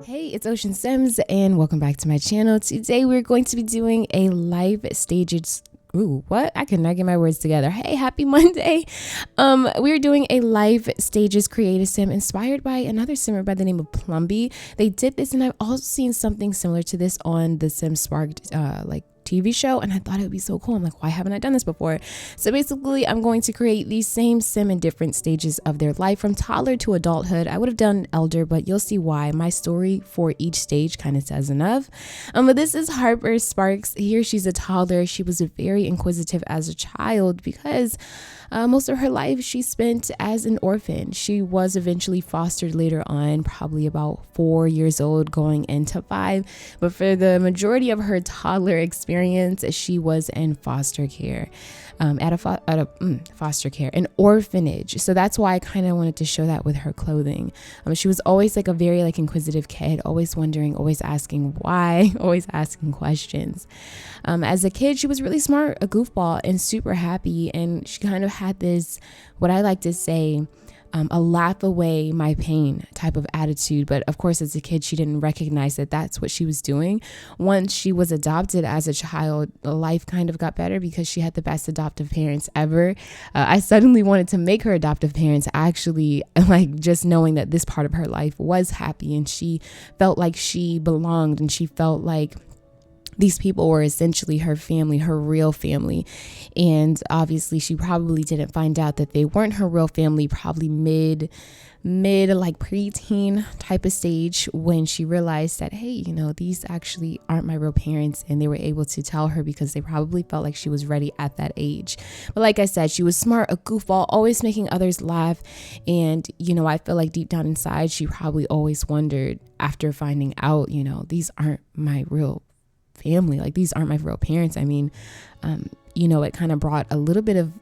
Hey, it's Oshinsims and welcome back to my channel. Today we're going to be doing a live stages. Ooh, what? I cannot get my words together. Hey, happy Monday. We're doing a live stages creative sim inspired by another simmer by the name of Plumby. They did this, and I've also seen something similar to this on the Sim Sparked TV show, and I thought it would be so cool. I'm like, why haven't I done this before? So basically, I'm going to create the same sim in different stages of their life, from toddler to adulthood. I would have done elder, but you'll see why. My story for each stage kind of says enough. But this is Harper Sparks. Here, she's a toddler. She was very inquisitive as a child because most of her life she spent as an orphan. She was eventually fostered later on, probably about 4 years old, going into 5. But for the majority of her toddler experience, she was in foster care, foster care, an orphanage. So that's why I kind of wanted to show that with her clothing. She was always like a very inquisitive kid, always wondering, always asking why, always asking questions. As a kid, she was really smart, a goofball, and super happy. And she kind of had this, what I like to say, a laugh away my pain type of attitude. But of course, as a kid, she didn't recognize that that's what she was doing. Once she was adopted as a child, life kind of got better because she had the best adoptive parents ever. I suddenly wanted to make her adoptive parents actually just knowing that this part of her life was happy, and she felt like she belonged, and she felt like these people were essentially her family, her real family. And obviously she probably didn't find out that they weren't her real family, probably mid preteen type of stage, when she realized that, hey, these actually aren't my real parents. And they were able to tell her because they probably felt like she was ready at that age. But like I said, she was smart, a goofball, always making others laugh. And I feel like deep down inside, she probably always wondered, after finding out, these aren't my real family, these aren't my real parents. I mean, it kind of brought a little bit of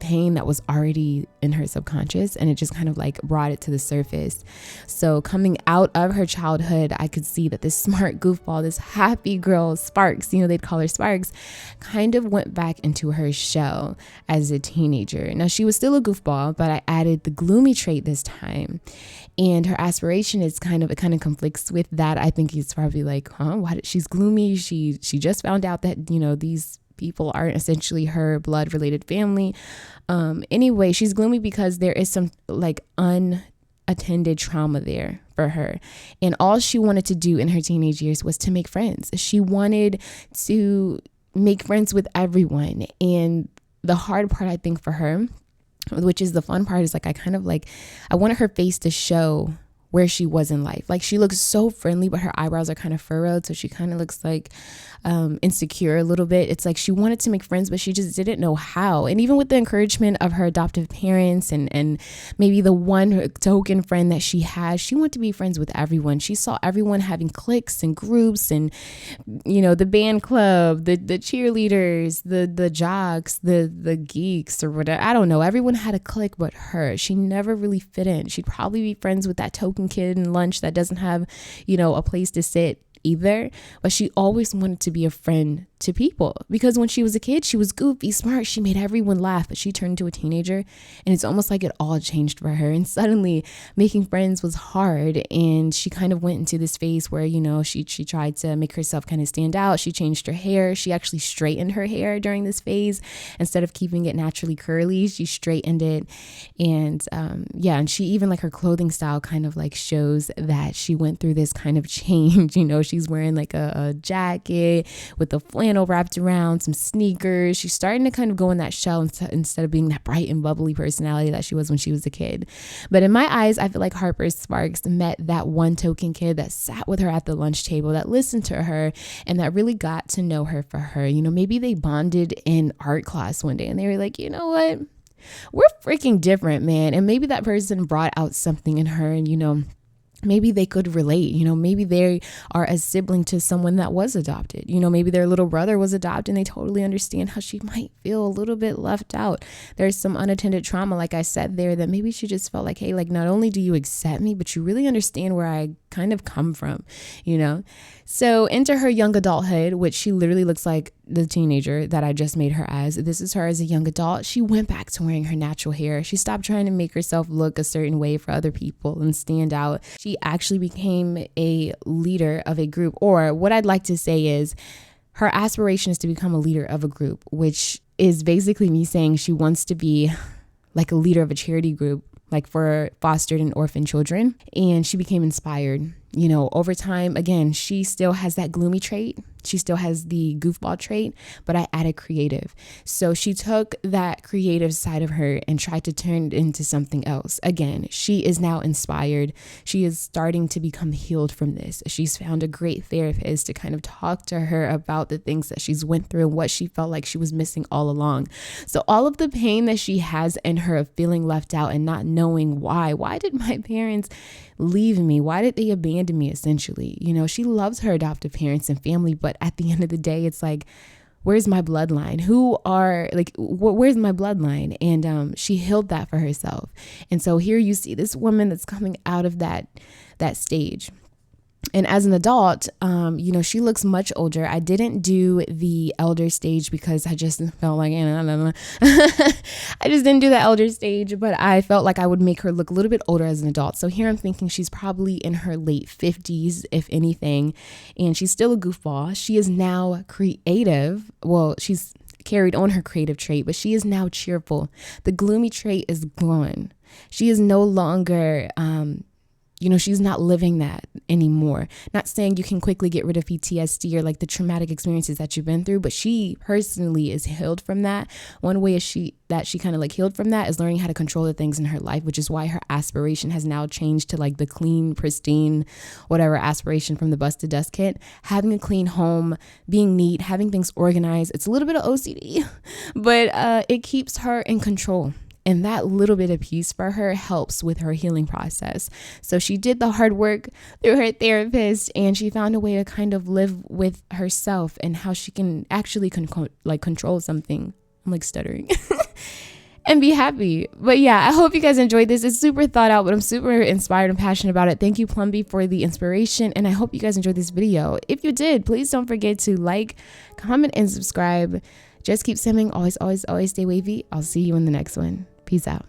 pain that was already in her subconscious, and it just kind of brought it to the surface. So coming out of her childhood, I could see that this smart goofball, this happy girl, Sparks, they'd call her Sparks, kind of went back into her shell as a teenager. Now, she was still a goofball, but I added the gloomy trait this time. And her aspiration is kind of conflicts with that. I think he's probably she's gloomy. She just found out that, these people are essentially her blood related family. Anyway, she's gloomy because there is some unattended trauma there for her. And all she wanted to do in her teenage years was to make friends. She wanted to make friends with everyone. And the hard part, I think, for her, which is the fun part, is I wanted her face to show where she was in life. She looks so friendly, but her eyebrows are kind of furrowed, so she kind of looks insecure a little bit. It's she wanted to make friends, but she just didn't know how. And even with the encouragement of her adoptive parents and maybe the one token friend that she has, she wanted to be friends with everyone. She saw everyone having cliques and groups, and the band club, the cheerleaders, the jocks, the geeks, or whatever. I don't know. Everyone had a clique but her. She never really fit in. She'd probably be friends with that token kid in lunch that doesn't have, a place to sit either. But she always wanted to be a friend to people, because when she was a kid, she was goofy, smart, she made everyone laugh. But she turned into a teenager, and it's almost like it all changed for her, and suddenly making friends was hard. And she kind of went into this phase where she tried to make herself kind of stand out. She changed her hair. She actually straightened her hair during this phase. Instead of keeping it naturally curly, she straightened it. And and she even her clothing style kind of shows that she went through this kind of change. She's wearing a jacket with a flannel wrapped around, some sneakers. She's starting to kind of go in that shell instead of being that bright and bubbly personality that she was when she was a kid. But in my eyes, I feel like Harper Sparks met that one token kid that sat with her at the lunch table, that listened to her, and that really got to know her for her. Maybe they bonded in art class one day, and they were like, what? We're freaking different, man. And maybe that person brought out something in her, and maybe they could relate. Maybe they are a sibling to someone that was adopted. Maybe their little brother was adopted, and they totally understand how she might feel a little bit left out. There's some unattended trauma, like I said there, that maybe she just felt hey, not only do you accept me, but you really understand where I kind of come from, you know? So into her young adulthood, which she literally looks like the teenager that I just made her as. This is her as a young adult. She went back to wearing her natural hair. She stopped trying to make herself look a certain way for other people and stand out. She actually became a leader of a group, or what I'd like to say is her aspiration is to become a leader of a group, which is basically me saying she wants to be like a leader of a charity group, like for fostered and orphan children. And she became inspired. You know, over time, again, she still has that gloomy trait. She still has the goofball trait, but I added creative. So she took that creative side of her and tried to turn it into something else. Again, she is now inspired. She is starting to become healed from this. She's found a great therapist to kind of talk to her about the things that she's went through and what she felt like she was missing all along. So all of the pain that she has in her of feeling left out and not knowing why did my parents leave me? Why did they abandon me, essentially? You know, she loves her adoptive parents and family, but at the end of the day, it's like, where's my bloodline? Where's my bloodline? And she healed that for herself. And so here you see this woman that's coming out of that stage. And as an adult, you know, she looks much older. I didn't do the elder stage because I just felt like, I just didn't do the elder stage, but I felt like I would make her look a little bit older as an adult. So here I'm thinking she's probably in her late 50s, if anything, and she's still a goofball. She is now creative. Well, she's carried on her creative trait, but she is now cheerful. The gloomy trait is gone. She is no longer, she's not living that anymore. Not saying you can quickly get rid of PTSD or like the traumatic experiences that you've been through, but she personally is healed from that. One way she kind of like healed from that is learning how to control the things in her life, which is why her aspiration has now changed to like the clean, pristine, whatever aspiration from the Bust to Dust kit. Having a clean home, being neat, having things organized. It's a little bit of OCD, but it keeps her in control. And that little bit of peace for her helps with her healing process. So she did the hard work through her therapist, and she found a way to kind of live with herself and how she can actually control something. I'm like stuttering. And be happy. But yeah, I hope you guys enjoyed this. It's super thought out, but I'm super inspired and passionate about it. Thank you, Plumby, for the inspiration. And I hope you guys enjoyed this video. If you did, please don't forget to like, comment, and subscribe. Just keep simming. Always, always, always stay wavy. I'll see you in the next one. Peace out.